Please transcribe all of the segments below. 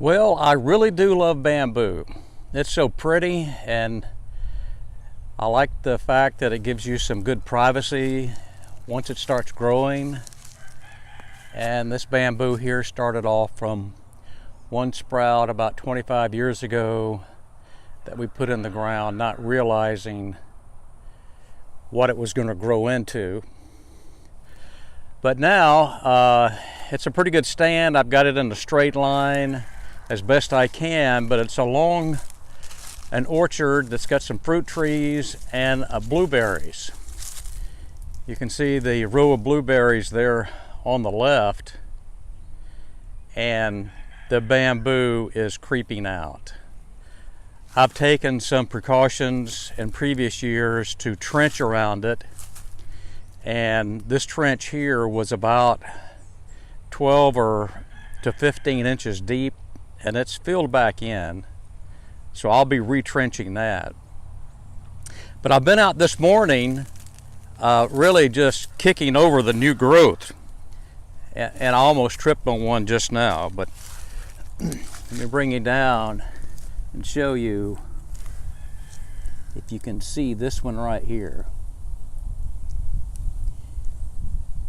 Well, I really do love bamboo. It's so pretty, and I like the fact that it gives you some good privacy once it starts growing. And this bamboo here started off from one sprout about 25 years ago that we put in the ground, not realizing what it was going to grow into. But now it's a pretty good stand. I've got it in a straight line as best I can, but it's along an orchard that's got some fruit trees and blueberries. You can see the row of blueberries there on the left, and the bamboo is creeping out. I've taken some precautions in previous years to trench around it, and this trench here was about 12 or to 15 inches deep, and it's filled back in, so I'll be retrenching that. But I've been out this morning really just kicking over the new growth, and I almost tripped on one just now. But let me bring you down and show you if you can see this one right here.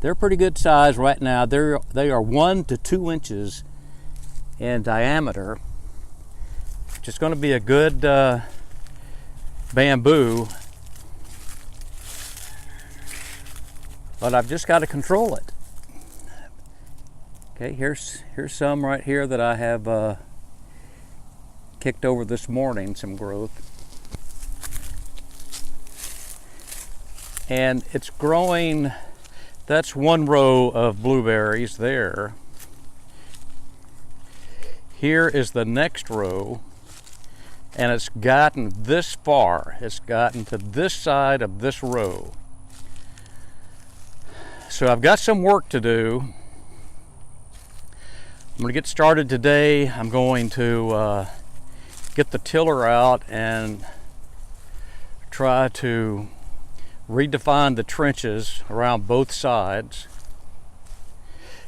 They're pretty good size right now. They are 1 to 2 inches in diameter, which is going to be a good bamboo, but I've just got to control it. Okay, here's some right here that I have kicked over this morning, some growth, and it's growing. That's one row of blueberries there. Here is the next row, and it's gotten this far. It's gotten to this side of this row. So I've got some work to do. I'm going to get started today. I'm going to get the tiller out and try to redefine the trenches around both sides.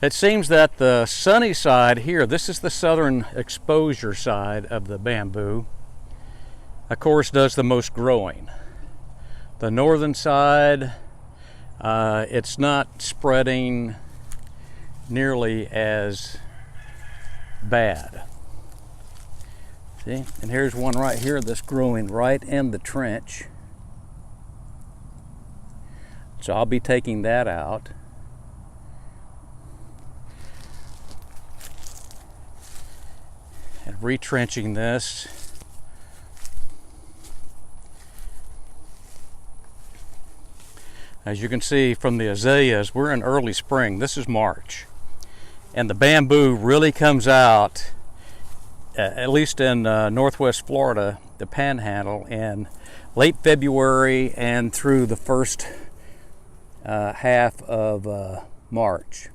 It seems that the sunny side here, this is the southern exposure side of the bamboo, of course, does the most growing. The northern side, it's not spreading nearly as bad. See, and here's one right here that's growing right in the trench. So I'll be taking that out. And retrenching this. As you can see from the azaleas, we're in early spring. This is March. And the bamboo really comes out, at least in northwest Florida, the Panhandle, in late February and through the first half of March.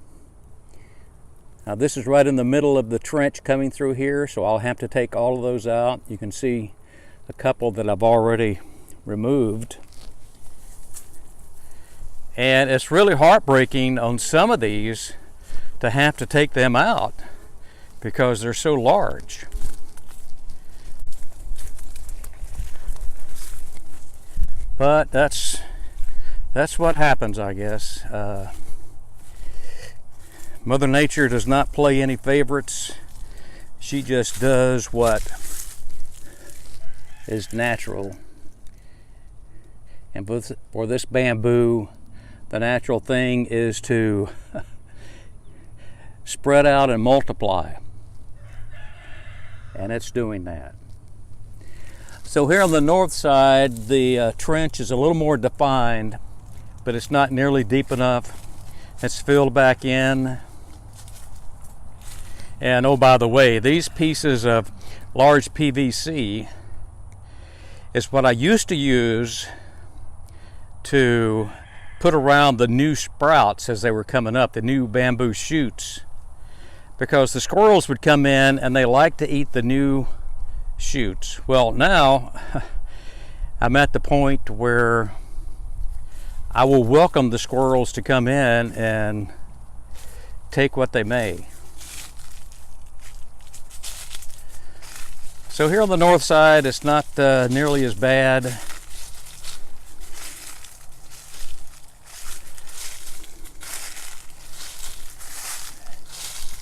Now this is right in the middle of the trench coming through here, so I'll have to take all of those out. You can see a couple that I've already removed. And it's really heartbreaking on some of these to have to take them out because they're so large. But that's what happens, I guess. Mother Nature does not play any favorites. She just does what is natural. And for this bamboo, the natural thing is to spread out and multiply. And it's doing that. So here on the north side, the trench is a little more defined, but it's not nearly deep enough. It's filled back in. And oh, by the way, these pieces of large PVC is what I used to use to put around the new sprouts as they were coming up, the new bamboo shoots, because the squirrels would come in and they like to eat the new shoots. Well, now I'm at the point where I will welcome the squirrels to come in and take what they may. So here on the north side, it's not nearly as bad.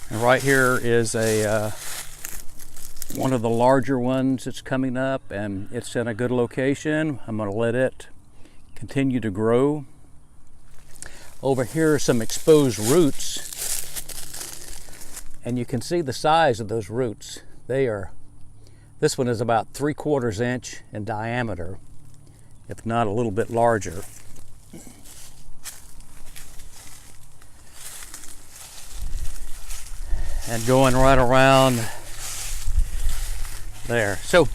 And right here is a one of the larger ones that's coming up, and it's in a good location. I'm going to let it continue to grow. Over here are some exposed roots, and you can see the size of those roots. This one is about 3/4 inch in diameter, if not a little bit larger. And going right around there. So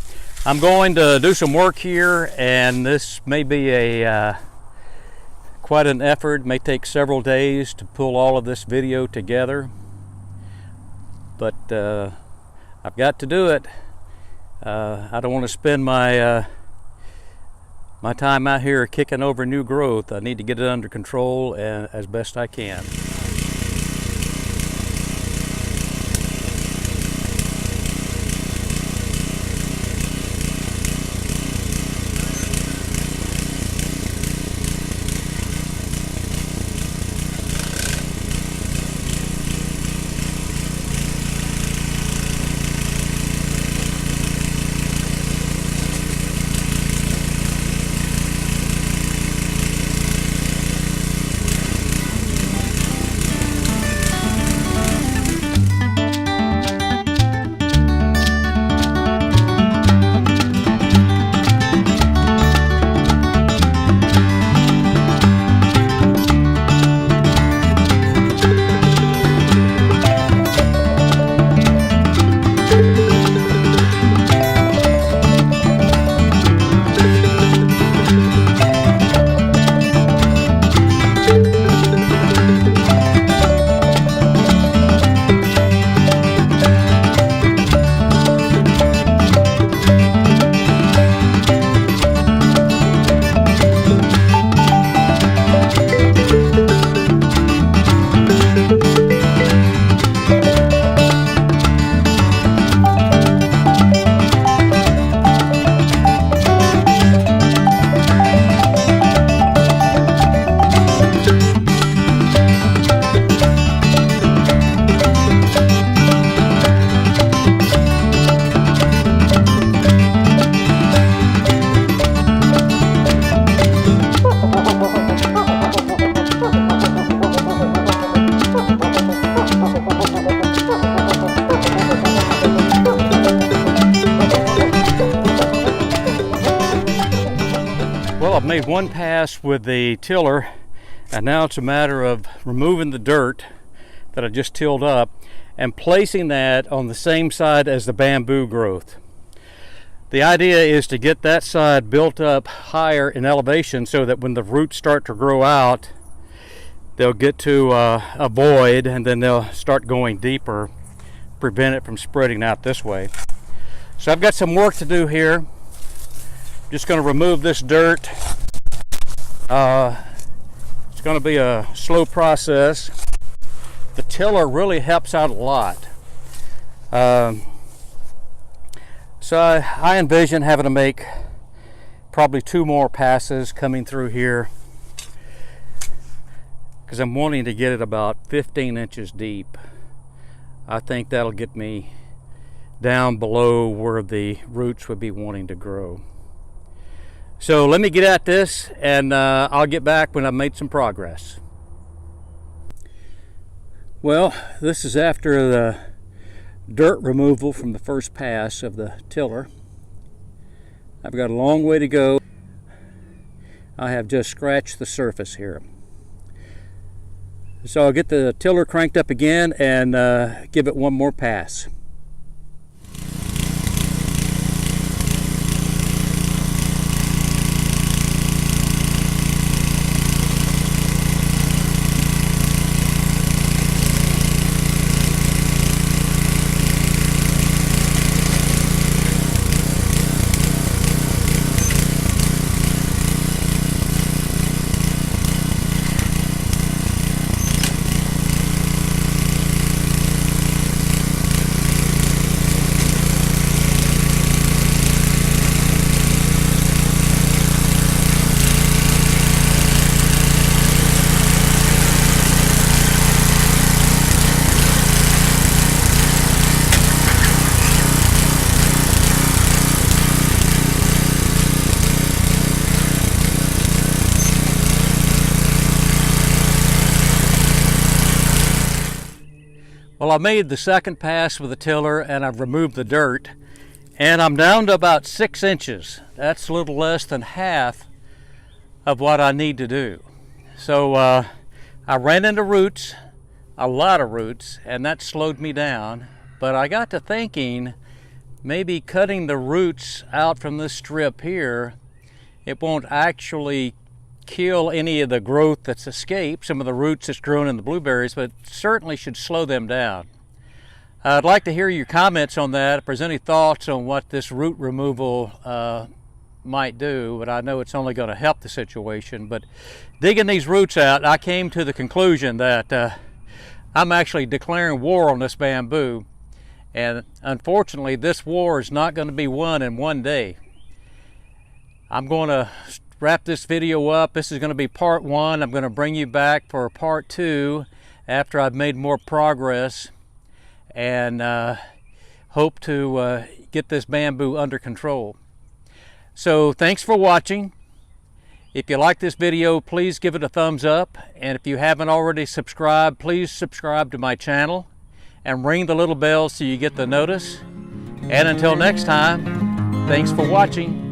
I'm going to do some work here, and this may be a quite an effort. It may take several days to pull all of this video together, but I've got to do it. I don't want to spend my my time out here kicking over new growth. I need to get it under control and as best I can. Well, I've made one pass with the tiller, and now it's a matter of removing the dirt that I just tilled up and placing that on the same side as the bamboo growth. The idea is to get that side built up higher in elevation so that when the roots start to grow out, they'll get to a void, and then they'll start going deeper, prevent it from spreading out this way. So I've got some work to do here. Just going to remove this dirt. It's going to be a slow process. The tiller really helps out a lot. So I envision having to make probably 2 more passes coming through here, because I'm wanting to get it about 15 inches deep. I think that'll get me down below where the roots would be wanting to grow. So let me get at this, and I'll get back when I've made some progress. Well, this is after the dirt removal from the first pass of the tiller. I've got a long way to go. I have just scratched the surface here. So I'll get the tiller cranked up again and give it one more pass. Well, I made the second pass with the tiller and I've removed the dirt, and I'm down to about 6 inches. That's a little less than half of what I need to do. So I ran into roots, a lot of roots, and that slowed me down. But I got to thinking, maybe cutting the roots out from this strip here, it won't actually kill any of the growth that's escaped, some of the roots that's grown in the blueberries, but certainly should slow them down. I'd like to hear your comments on that, if there's any thoughts on what this root removal might do, but I know it's only going to help the situation. But digging these roots out, I came to the conclusion that I'm actually declaring war on this bamboo, and unfortunately this war is not going to be won in one day. I'm going to wrap this video up. This is going to be part 1. I'm going to bring you back for part 2 after I've made more progress, and hope to get this bamboo under control. So thanks for watching. If you like this video, please give it a thumbs up, and if you haven't already subscribed, please subscribe to my channel and ring the little bell so you get the notice. And until next time, thanks for watching.